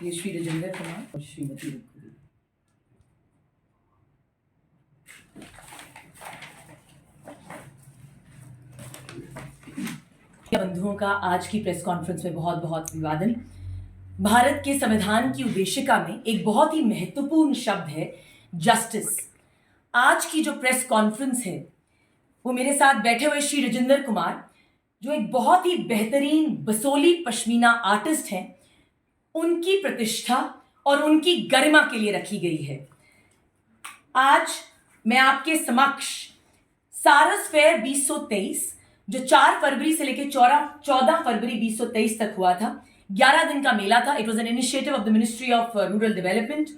ये श्री राजेंद्र कुमार और श्रीमती रिंकू देवी। बंधुओं का आज की प्रेस कॉन्फ्रेंस में बहुत बहुत अभिवादन। भारत के संविधान की उद्देशिका में एक बहुत ही महत्वपूर्ण शब्द है जस्टिस। आज की जो प्रेस कॉन्फ्रेंस है वो मेरे साथ बैठे हुए श्री राजेंद्र कुमार, जो एक बहुत ही बेहतरीन बसोली पश्मीना आर्टिस्ट हैं, उनकी प्रतिष्ठा और उनकी गरिमा के लिए रखी गई है। आज मैं आपके समक्ष सारस फेयर 2023, जो 4 फरवरी से लेकर 14 फरवरी 2023 तक हुआ था, 11 दिन का मेला था। It was an initiative of the ministry of rural development.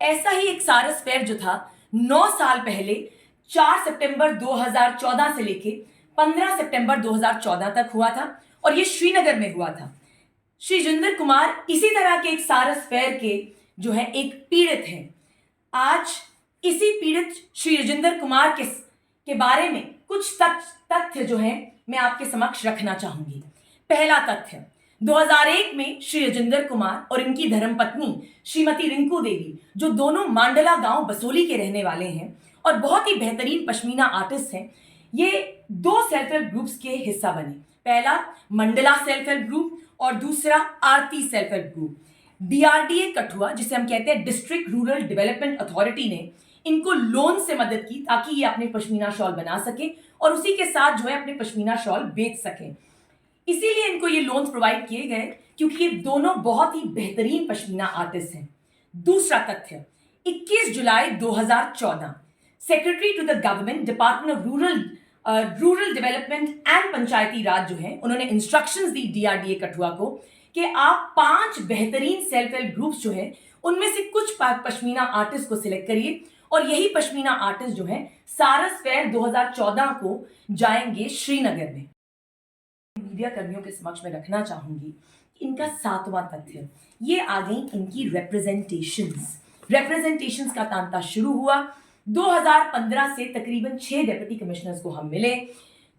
ऐसा ही एक सारस फेयर जो था 9 साल पहले 4 सितंबर 2014 से लेके 15 सितंबर 2014 तक हुआ था और ये श्रीनगर में हुआ था। श्री राजेंद्र कुमार इसी तरह के एक सारस फेयर के जो है एक पीड़ित हैं। आज इसी पीड़ित श्री राजेंद्र कुमार के बारे में कुछ तथ्य जो है मैं आपके समक्ष रखना चाहूंगी। पहला तथ्य, 2001 में श्री राजेंद्र कुमार और इनकी धर्मपत्नी श्रीमती रिंकू देवी, जो दोनों मांडला गांव बसोली के रहने वाले हैं और बहुत ही बेहतरीन पश्मीना आर्टिस्ट हैं, ये 2 सेल्फ हेल्प ग्रुप्स के हिस्सा बने। पहला मंडला सेल्फ हेल्प ग्रुप और दूसरा Aarti self help group. DRDA Kathua, जिसे हम कहते हैं डिस्ट्रिक्ट रूरल डेवलपमेंट अथॉरिटी, ने इनको लोन से मदद की ताकि ये अपने पश्मीना शॉल बना सके और उसी के साथ जो है अपने पश्मीना शॉल बेच सके। इसीलिए इनको ये लोन्स प्रोवाइड किए गए क्योंकि ये दोनों बहुत ही बेहतरीन पश्मीना आर्टिस्ट हैं। दूसरा तथ्य, 21 जुलाई 2014 secretary to the government, department of rural development and Panchayati Raj जो है, उन्होंने इंस्ट्रक्शंस दी डीआरडीए कठुआ को कि आप 5 बेहतरीन सेल्फ हेल्प ग्रुप्स जो है उनमें से कुछ पश्मीना आर्टिस्ट को सिलेक्ट करिए और यही पश्मीना आर्टिस्ट जो है सारस फेयर 2014 को जाएंगे श्रीनगर में। मीडिया कर्मियों के समक्ष में रखना चाहूंगी कि इनका 7वां तथ्य, ये आ गई इनकी रिप्रेजेंटेशंस का तांता शुरू हुआ। 2015 से तकरीबन 6 डिप्टी कमिश्नर्स को हम मिले।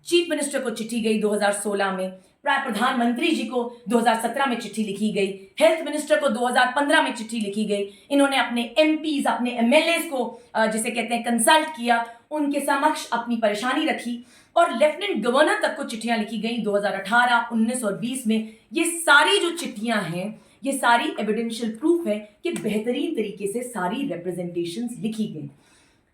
चीफ मिनिस्टर को चिट्ठी गई 2016 में, प्रधानमंत्री जी को 2017 में चिट्ठी लिखी गई, हेल्थ मिनिस्टर को 2015 में चिट्ठी लिखी गई। इन्होंने अपने एमपीज, अपने एमएलएस को जिसे कहते हैं कंसल्ट किया, उनके समक्ष अपनी परेशानी रखी और लेफ्टिनेंट गवर्नर तक को चिट्ठियां लिखी गई 2018, 19 और 20 में। ये सारी जो चिट्ठियां हैं, ये सारी एविडेंशियल प्रूफ है कि बेहतरीन तरीके से सारी रिप्रेजेंटेशंस लिखी गई,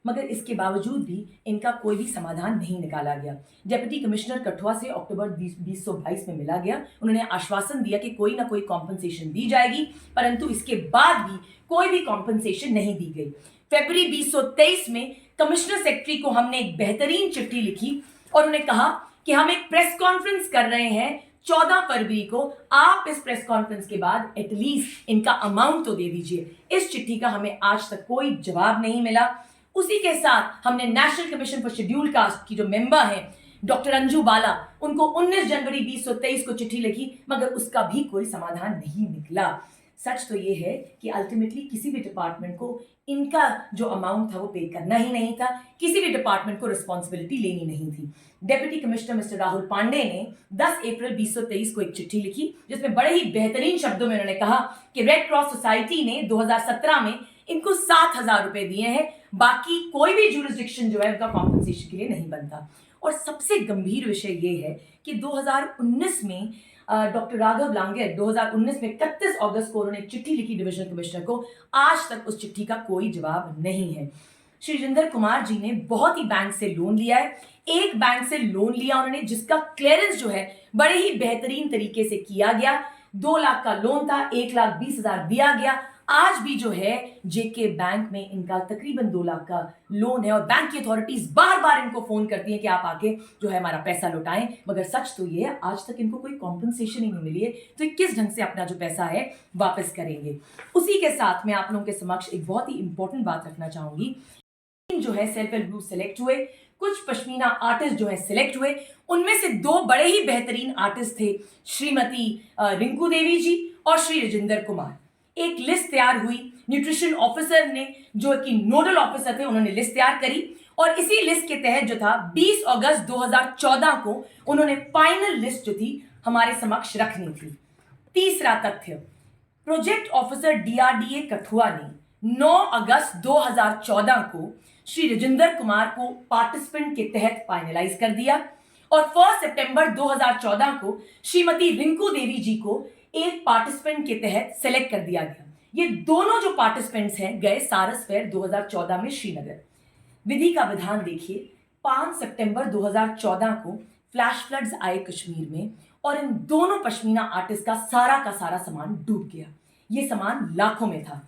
मगर इसके बावजूद भी इनका कोई भी समाधान नहीं निकाला गया। डिप्टी कमिश्नर कठुआ से अक्टूबर 2022 में मिला गया। उन्होंने आश्वासन दिया कि कोई ना कोई कॉम्पनसेशन दी जाएगी, परंतु इसके बाद भी कोई भी कॉम्पनसेशन नहीं दी गई। फरवरी 2023 में कमिश्नर सेक्रेटरी को हमने एक बेहतरीन चिट्ठी लिखी और उन्हें कहा कि हम एक प्रेस कॉन्फ्रेंस कर रहे हैं 14 फरवरी को, आप इस प्रेस कॉन्फ्रेंस के बाद एटलीस्ट इनका अमाउंट तो दे दीजिए। इस चिट्ठी का हमें आज तक कोई जवाब नहीं मिला। उसी के साथ हमने national commission for scheduled caste की जो मेंबर हैं डॉक्टर अंजू बाला, उनको 19 जनवरी 2023 को चिट्ठी लिखी, मगर उसका भी कोई समाधान नहीं निकला। सच तो ये है कि अल्टीमेटली किसी भी डिपार्टमेंट को इनका जो अमाउंट था वो पे करना ही नहीं था, किसी भी डिपार्टमेंट को रिस्पॉन्सिबिलिटी लेनी नहीं थी। Deputy commissioner mister Rahul Pandey ने 10 अप्रैल 2023 को एक चिट्ठी लिखी जिसमें बड़े ही बेहतरीन शब्दों में उन्होंने कहा कि रेड क्रॉस सोसाइटी ने 2017 में इनको 7,000 रुपए दिए हैं, बाकी कोई भी जुरिस्डिक्शन जो है उनका कॉम्पनसेशन के लिए नहीं बनता। और सबसे गंभीर विषय ये है कि 2019 में डॉक्टर राघव लांगे 2019 में 31 अगस्त को उन्होंने चिट्ठी लिखी डिविजनल कमिश्नर को। आज तक उस चिट्ठी का कोई जवाब नहीं है। श्री राजेंद्र कुमार जी ने बहुत ही बैंक से लोन लिया है। एक बैंक से लोन लिया उन्होंने जिसका क्लियरेंस जो है बड़े ही बेहतरीन तरीके से किया गया। 2 लाख का लोन था, 1,20,000 दिया गया। आज भी जो है जेके बैंक में इनका तकरीबन 2 लाख का लोन है और बैंक की अथॉरिटीज बार बार इनको फोन करती हैं कि आप आके जो है हमारा पैसा लौटाएं, मगर सच तो ये है आज तक इनको कोई कॉम्पनसेशन ही नहीं मिली है। तो किस ढंग से अपना जो पैसा है वापस करेंगे। उसी के साथ मैं आप लोगों के समक्ष एक बहुत ही इंपॉर्टेंट बात रखना चाहूंगी। जो है सेल्फ हेल्प ग्रुप सिलेक्ट हुए, कुछ पश्मीना आर्टिस्ट जो है सिलेक्ट हुए, उनमें से 2 बड़े ही बेहतरीन आर्टिस्ट थे, श्रीमती रिंकू देवी जी और श्री राजेंद्र कुमार। एक लिस्ट तैयार हुई, न्यूट्रिशन ऑफिसर ने जो कि नोडल ऑफिसर थे उन्होंने लिस्ट तैयार करी और इसी लिस्ट के तहत जो था 20 अगस्त 2014 को उन्होंने फाइनल लिस्ट जो थी हमारे समक्ष रखनी थी। तीसरा तथ्य, प्रोजेक्ट ऑफिसर डीआरडीए कठुआ ने 9 अगस्त 2014 को श्री राजेंद्र कुमार को पार्टिसिपेंट के तहत फाइनलाइज कर दिया और 1 सितंबर 2014 को श्रीमती रिंकू देवी जी को एक पार्टिसिपेंट के तहत सेलेक्ट कर दिया गया। ये दोनों जो पार्टिसिपेंट्स हैं गए सारस फेयर 2014 में श्रीनगर। विधि का विधान देखिए, 5 सितंबर 2014 को फ्लैश फ्लड्स आए कश्मीर में और इन दोनों पश्मीना आर्टिस्ट का सारा सामान डूब गया। ये सामान लाखों में था।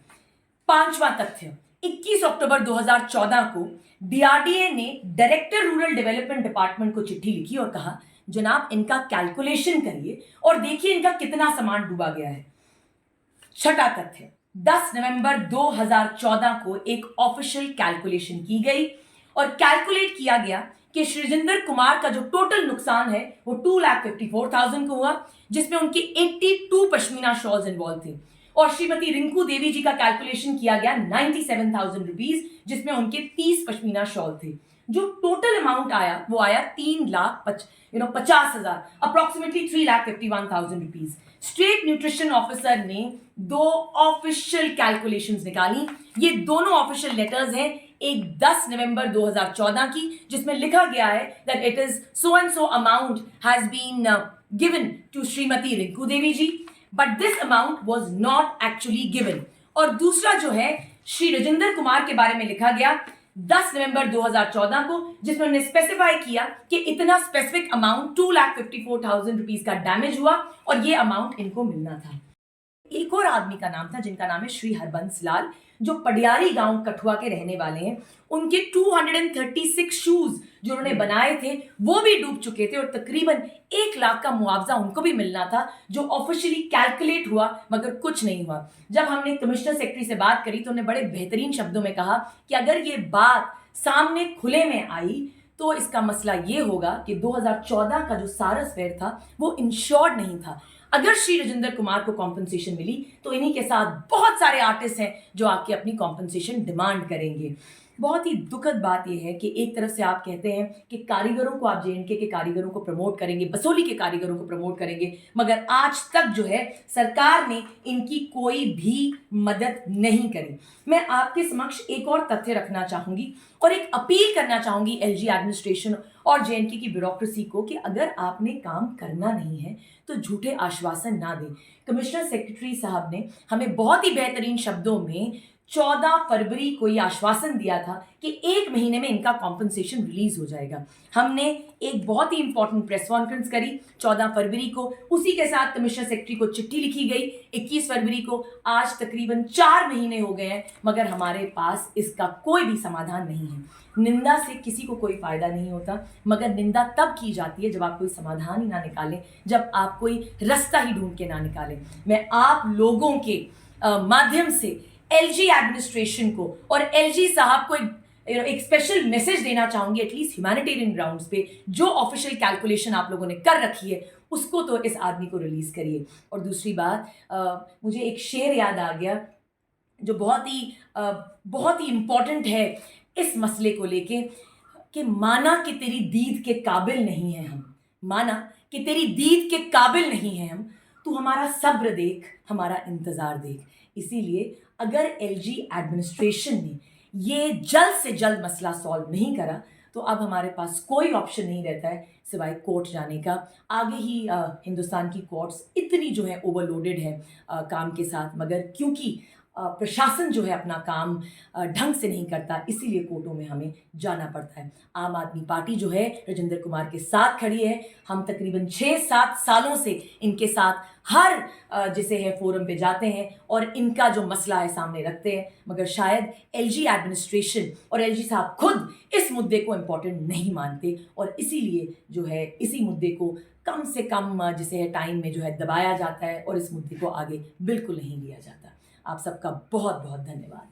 पांचवा तथ्य, 21 अक्टूबर 2014 को डीआरडीए ने डायरेक्टर रूरल डेवलपमेंट डिपार्टमेंट को चिट्ठी लिखी और कहा, जनाब इनका कैलकुलेशन करिए और देखिए इनका कितना सामान डूबा गया है। छठा तथ्य, 10 नवंबर 2014 को एक ऑफिशियल कैलकुलेशन की गई और कैलकुलेट किया गया कि श्री राजेंद्र कुमार का जो टोटल नुकसान है वो 2,54,000 को हुआ, जिसमें उनके 82 पश्मीना शॉल्स इन्वॉल्व थे और श्रीमती रिंकू देवी जी का कैलकुलेशन किया गया 97,000 रुपीज, जिसमें उनके 30 पश्मीना शॉल थे। जो टोटल अमाउंट आया वो आया 3,50,000, approximately 3,51,000 rupees. State nutrition officer ने 2 ऑफिशियल कैलकुलेशंस निकाली। ये दोनों ऑफिशियल लेटर्स हैं, एक 10 नवंबर 2014 की जिसमें लिखा गया है that it is so and so amount has been given to Shrimati Rinku Devi ji, but this amount was not actually given. और दूसरा जो है श्री राजेंद्र कुमार के बारे में लिखा गया 10 नवंबर 2014 को, जिसमें उन्होंने स्पेसिफाई किया कि इतना स्पेसिफिक अमाउंट 2,54,000 रुपीज का डैमेज हुआ और ये अमाउंट इनको मिलना था। एक और आदमी का नाम था जिनका नाम है श्री हरबंस लाल, जो पडियारी गांव कठुआ के रहने वाले हैं। उनके 236 शूज जो उन्होंने बनाए थे वो भी डूब चुके थे और तकरीबन 1 लाख का मुआवजा उनको भी मिलना था, जो ऑफिशियली कैलकुलेट हुआ मगर कुछ नहीं हुआ। जब हमने कमिश्नर सेक्रेटरी से बात करी तो उन्होंने बड़े बेहतरीन शब्दों में कहा कि अगर ये बात सामने खुले में आई तो इसका मसला ये होगा कि 2014 का जो सारस फेयर था वो इंश्योर्ड नहीं था। अगर श्री राजेंद्र कुमार को कॉम्पनसेशन मिली तो इन्हीं के साथ बहुत सारे आर्टिस्ट हैं जो आके अपनी कॉम्पनसेशन डिमांड करेंगे। बहुत ही दुखद बात यह है कि एक तरफ से आप कहते हैं कि कारीगरों को आप जेएंडके के कारीगरों को प्रमोट करेंगे, बसोली के कारीगरों को प्रमोट करेंगे, मगर आज तक जो है सरकार ने इनकी कोई भी मदद नहीं करी। मैं आपके समक्ष एक और तथ्य रखना चाहूंगी और एक अपील करना चाहूंगी एलजी एडमिनिस्ट्रेशन और जेएंडके की ब्यूरोक्रेसी को कि अगर आपने काम करना नहीं है तो झूठे आश्वासन ना दें। कमिश्नर सेक्रेटरी साहब ने हमें बहुत ही बेहतरीन शब्दों में 14 फरवरी को ये आश्वासन दिया था कि 1 महीने में इनका कॉम्पनसेशन रिलीज हो जाएगा। हमने एक बहुत ही इंपॉर्टेंट प्रेस कॉन्फ्रेंस करी 14 फरवरी को, उसी के साथ कमिश्नर सेक्रेटरी को चिट्ठी लिखी गई 21 फरवरी को। आज तकरीबन 4 महीने हो गए हैं मगर हमारे पास इसका कोई भी समाधान नहीं है। निंदा से किसी को कोई फायदा नहीं होता, मगर निंदा तब की जाती है जब आप कोई समाधान ही ना निकालें, जब आप कोई रास्ता ही ढूंढ के ना निकालें। मैं आप लोगों के माध्यम से एलजी एडमिनिस्ट्रेशन को और एलजी साहब को एक स्पेशल मैसेज देना चाहूंगी, एटलीस्ट ह्यूमैनिटेरियन ग्राउंड्स पे जो ऑफिशियल कैलकुलेशन आप लोगों ने कर रखी है उसको तो इस आदमी को रिलीज करिए। और दूसरी बात, मुझे एक शेर याद आ गया जो बहुत ही इंपॉर्टेंट है इस मसले को लेके, कि माना कि तेरी दीद के काबिल नहीं है हम, माना कि तेरी दीद के काबिल नहीं है हम, तू हमारा सब्र देख, हमारा इंतजार देख। इसीलिए अगर एलजी एडमिनिस्ट्रेशन ने ये जल्द से जल्द मसला सॉल्व नहीं करा तो अब हमारे पास कोई ऑप्शन नहीं रहता है सिवाय कोर्ट जाने का। आगे ही हिंदुस्तान की कोर्ट्स इतनी जो है ओवरलोडेड है काम के साथ, मगर क्योंकि प्रशासन जो है अपना काम ढंग से नहीं करता, इसीलिए कोर्टों में हमें जाना पड़ता है। आम आदमी पार्टी जो है राजेंद्र कुमार के साथ खड़ी है। हम तकरीबन 6-7 सालों से इनके साथ हर जिसे है फोरम पे जाते हैं और इनका जो मसला है सामने रखते हैं, मगर शायद एलजी एडमिनिस्ट्रेशन और एलजी साहब खुद इस मुद्दे को इम्पोर्टेंट नहीं मानते और इसीलिए जो है इसी मुद्दे को कम से कम जिसे है टाइम में जो है दबाया जाता है और इस मुद्दे को आगे बिल्कुल नहीं लिया जाता। आप सबका बहुत बहुत धन्यवाद।